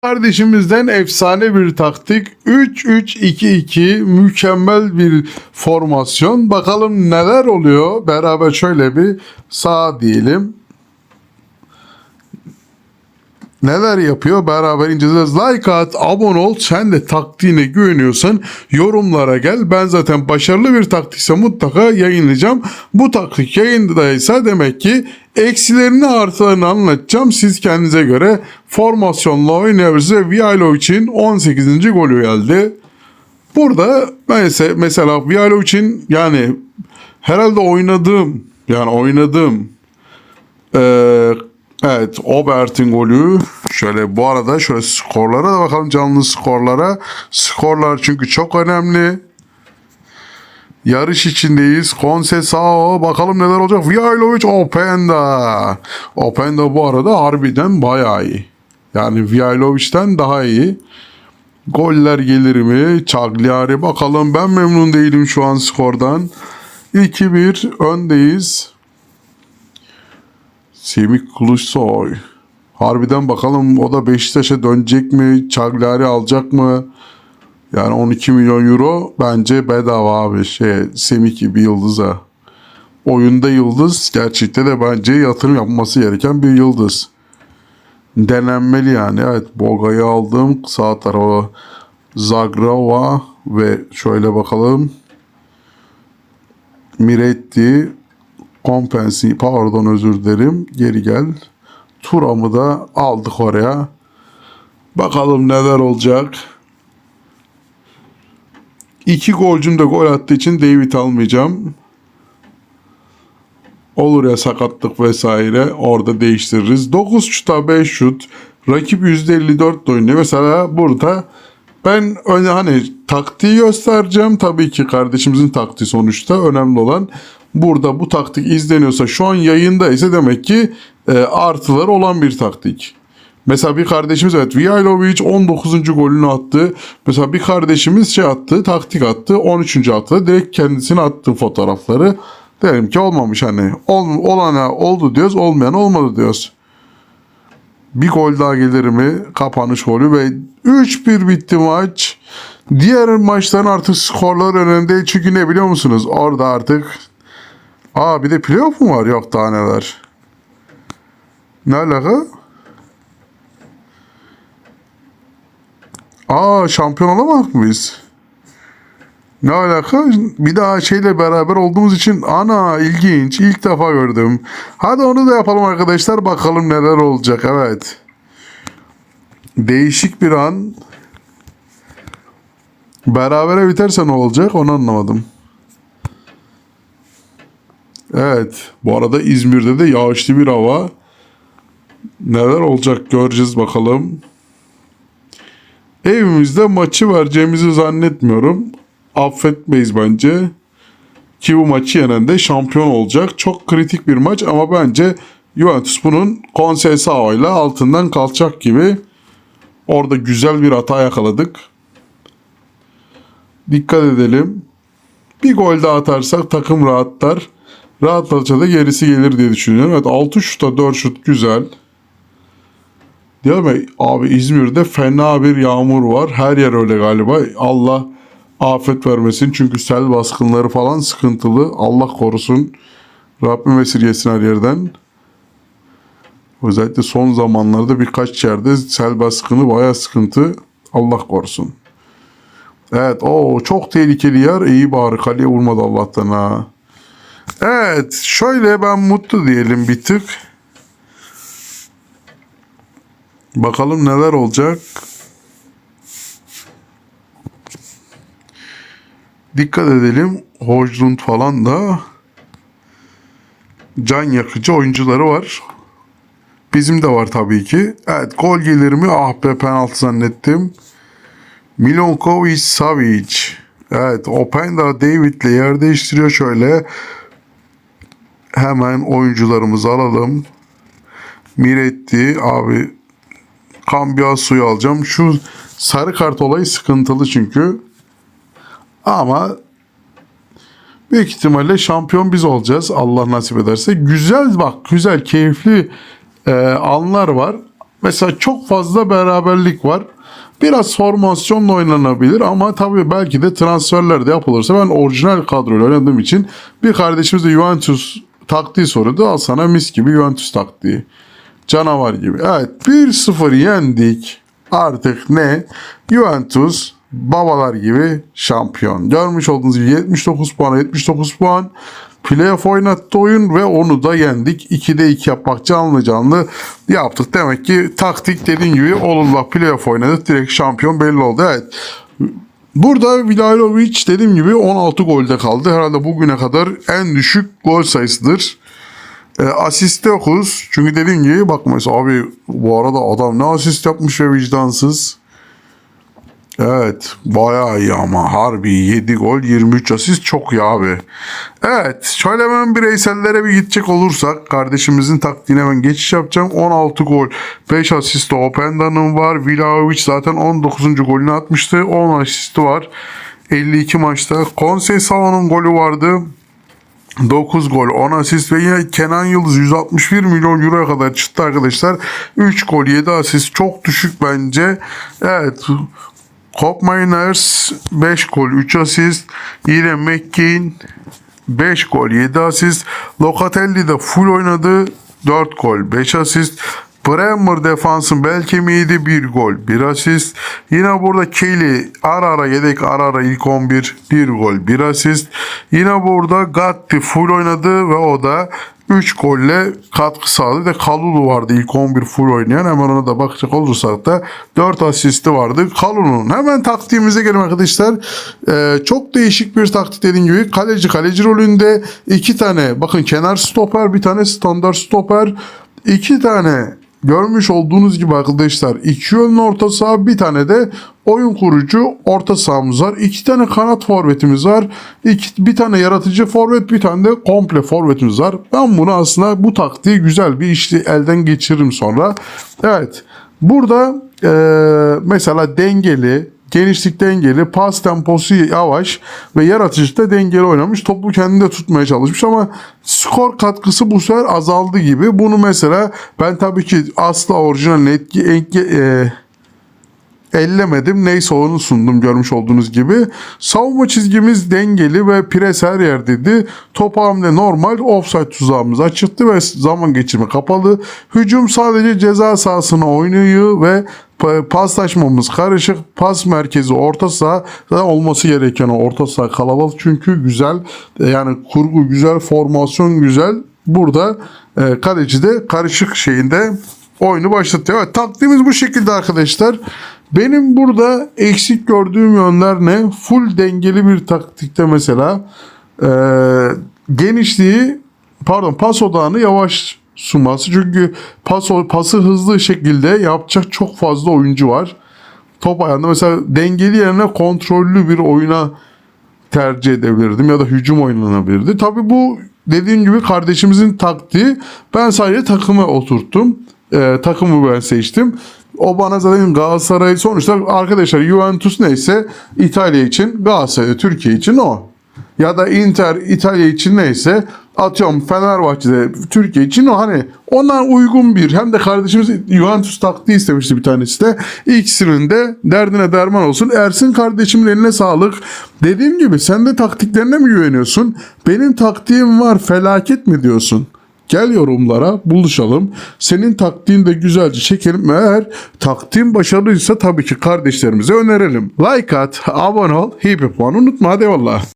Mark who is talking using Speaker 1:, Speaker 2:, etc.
Speaker 1: Kardeşimizden efsane bir taktik. 3-3-2-2 mükemmel bir formasyon. Bakalım neler oluyor. Beraber şöyle bir sağ diyelim. Neler yapıyor beraber inceleyeceğiz. Like at, abone ol. Sen de taktiğine güveniyorsan yorumlara gel. Ben zaten başarılı bir taktikse mutlaka yayınlayacağım. Bu taktik yayındaysa demek ki eksilerini artılarını anlatacağım. Siz kendinize göre formasyonla oynayabilirsiniz. Viyalovic'in 18. golü geldi. Burada mesela Viyalovic'in yani herhalde oynadığım evet, Obert'in golü. Şöyle bu arada şöyle skorlara da bakalım, canlı skorlara. Skorlar çünkü çok önemli. Yarış içindeyiz. Conceição, bakalım neler olacak. Vihailovic, Openda. Openda bu arada harbiden bayağı iyi. Yani Vihailovic'ten daha iyi. Goller gelir mi? Cagliari, bakalım, ben memnun değilim şu an skordan. 2-1 öndeyiz. Semih Kılıçsoy. Harbiden bakalım o da Beşiktaş'a dönecek mi? Cagliari alacak mı? Yani 12 milyon euro bence bedava abi. Semih gibi yıldıza. Oyunda yıldız. Gerçekte de bence yatırım yapması gereken bir yıldız. Denenmeli yani. Evet, Boga'yı aldım. Sağ tarafa Zagrava ve şöyle bakalım. Miretti. Kompensi, pardon, özür dilerim. Geri gel. Turam'ı da aldık oraya. Bakalım neler olacak. 2 golcüm de gol attığı için David almayacağım. Olur ya, sakatlık vesaire, orada değiştiririz. 9 şuta 5 şut. Rakip %54 oynuyor. Mesela burada ben hani taktiği göstereceğim. Tabii ki kardeşimizin taktiği sonuçta önemli olan. Burada bu taktik izleniyorsa, şu an yayında ise demek ki artıları olan bir taktik. Mesela bir kardeşimiz, evet, Vihailovic 19. golünü attı. Mesela bir kardeşimiz taktik attı. 13. haftada direkt kendisine attı fotoğrafları. Derim ki olmamış, hani olana oldu diyoruz, olmayan olmadı diyoruz. Bir gol daha gelir mi? Kapanış golü ve 3-1 bitti maç. Diğer maçların artık skorlar önemli değil. Çünkü ne biliyor musunuz? Orada artık bir de playoff mu var? Yok, daha neler. Ne alaka? Şampiyon olamak mı biz? Ne alaka? Bir daha şeyle beraber olduğumuz için ilginç. İlk defa gördüm. Hadi onu da yapalım arkadaşlar. Bakalım neler olacak. Evet. Değişik bir an. Berabere biterse ne olacak? Onu anlamadım. Evet. Bu arada İzmir'de de yağışlı bir hava. Neler olacak göreceğiz bakalım. Evimizde maçı vereceğimizi zannetmiyorum. Affetmeyiz bence. Ki bu maçı yenen de şampiyon olacak. Çok kritik bir maç ama bence Juventus bunun Conceição ile altından kalkacak gibi. Orada güzel bir hata yakaladık. Dikkat edelim. Bir gol daha atarsak takım rahatlar. Rahatladıkça da gerisi gelir diye düşünüyorum. Evet, 6 şuta 4 şut güzel. Değil mi? Abi İzmir'de fena bir yağmur var. Her yer öyle galiba. Allah afet vermesin. Çünkü sel baskınları falan sıkıntılı. Allah korusun. Rabbim esirgesin her yerden. Özellikle son zamanlarda birkaç yerde sel baskını bayağı sıkıntı. Allah korusun. Evet, çok tehlikeli yer. İyi bari kaleye vurmadı Allah'tan ha. Evet, şöyle ben mutlu diyelim bir tık. Bakalım neler olacak. Dikkat edelim. Højlund falan da can yakıcı oyuncuları var. Bizim de var tabii ki. Evet, gol gelir mi? Penaltı zannettim. Milinkovic Savic. Evet, Openda David'le yer değiştiriyor şöyle. Hemen oyuncularımızı alalım. Miretti abi. Cambiasu'yu alacağım. Şu sarı kart olayı sıkıntılı çünkü. Ama büyük ihtimalle şampiyon biz olacağız. Allah nasip ederse. Güzel, keyifli anlar var. Mesela çok fazla beraberlik var. Biraz formasyonla oynanabilir ama tabii belki de transferler de yapılırsa, ben orijinal kadroyla oynadığım için bir kardeşimiz de Juventus taktiği soruyordu. Al sana mis gibi Juventus taktiği. Canavar gibi. Evet, 1-0 yendik. Artık ne? Juventus babalar gibi şampiyon. Görmüş olduğunuz gibi 79 puan, 79 puan. Playoff oynattı oyun ve onu da yendik. 2'de 2 yapmak, canlı canlı yaptık. Demek ki taktik dediğim gibi olurlar. Playoff oynadık. Direkt şampiyon belli oldu. Evet. Burada Vlahovic dediğim gibi 16 golde kaldı. Herhalde bugüne kadar en düşük gol sayısıdır. Asist 9. Çünkü dediğim gibi bak mesela abi, bu arada adam ne asist yapmış ve vicdansız. Evet, bayağı iyi ama harbi 7 gol 23 asist çok iyi abi. Evet, şöyle hemen bireysellere bir gidecek olursak kardeşimizin taktiğine hemen geçiş yapacağım. 16 gol 5 asisti Openda'nın var. Vlahovic zaten 19. golünü atmıştı. 10 asisti var 52 maçta. Conceição'nun golü vardı. 9 gol 10 asist ve yine Kenan Yıldız 161 milyon euroya kadar çıktı arkadaşlar. 3 gol 7 asist çok düşük bence. Evet, Koopmeiners 5 gol 3 asist. Yine McKean 5 gol 7 asist. Locatelli de full oynadı. 4 gol 5 asist. Bremer defansın bel kemiğiydi, 1 gol 1 asist. Yine burada Kelly ara yedek, ara ilk 11, 1 gol 1 asist. Yine burada Gatti full oynadı ve o da 3 golle katkı sağladı. Ve Kalulu vardı ilk 11 full oynayan. Hemen ona da bakacak olursak da 4 asisti vardı. Kalulu'nun hemen taktiğimize gelin arkadaşlar. Çok değişik bir taktik dediğim gibi. Kaleci rolünde 2 tane bakın kenar stoper, bir tane standart stoper, 2 tane görmüş olduğunuz gibi arkadaşlar 2 yönlü orta saha, bir tane de oyun kurucu orta sahamız var. 2 tane kanat forvetimiz var. Bir tane yaratıcı forvet, bir tane de komple forvetimiz var. Ben bunu aslında bu taktiği güzel bir işte elden geçiririm sonra. Evet. Burada mesela dengeli, genişlik dengeli, pas temposu yavaş ve yaratıcıda dengeli oynamış. Topu kendinde tutmaya çalışmış ama skor katkısı bu sefer azaldı gibi. Bunu mesela ben tabii ki asla orijinal ellemedim. Neyse onu sundum görmüş olduğunuz gibi. Savunma çizgimiz dengeli ve pres her yerdeydi. Top hamle normal. Offside tuzağımız açıktı ve zaman geçirme kapalı. Hücum sadece ceza sahasına oynuyor ve paslaşmamız karışık. Pas merkezi orta saha olması gereken orta saha kalabalık çünkü güzel. Yani kurgu güzel, formasyon güzel. Burada kaleci de karışık şeyinde oyunu başlatıyor. Evet, taktiğimiz bu şekilde arkadaşlar. Benim burada eksik gördüğüm yönler ne? Full dengeli bir taktikte mesela pas odağını yavaş sunması. Çünkü pası hızlı şekilde yapacak çok fazla oyuncu var. Top ayağında mesela dengeli yerine kontrollü bir oyuna tercih edebilirdim ya da hücum oynanabilirdi. Tabii bu dediğim gibi kardeşimizin taktiği. Ben sadece takımı oturttum. Takımı ben seçtim. O bana zaten Galatasaray sonuçta arkadaşlar, Juventus neyse İtalya için, Galatasaray Türkiye için o. Ya da Inter İtalya için neyse, atıyorum Fenerbahçe'de Türkiye için o, hani ona uygun bir, hem de kardeşimiz Juventus taktiği istemişti bir tanesi de. İkisinin de derdine derman olsun. Ersin kardeşimin eline sağlık. Dediğim gibi sen de taktiklerine mi güveniyorsun? Benim taktiğim var, felaket mi diyorsun? Gel yorumlara buluşalım. Senin taktiğini de güzelce çekelim. Eğer taktiğin başarılıysa tabii ki kardeşlerimize önerelim. Like at, abone ol, hipi puan unutma. Hadi eyvallah.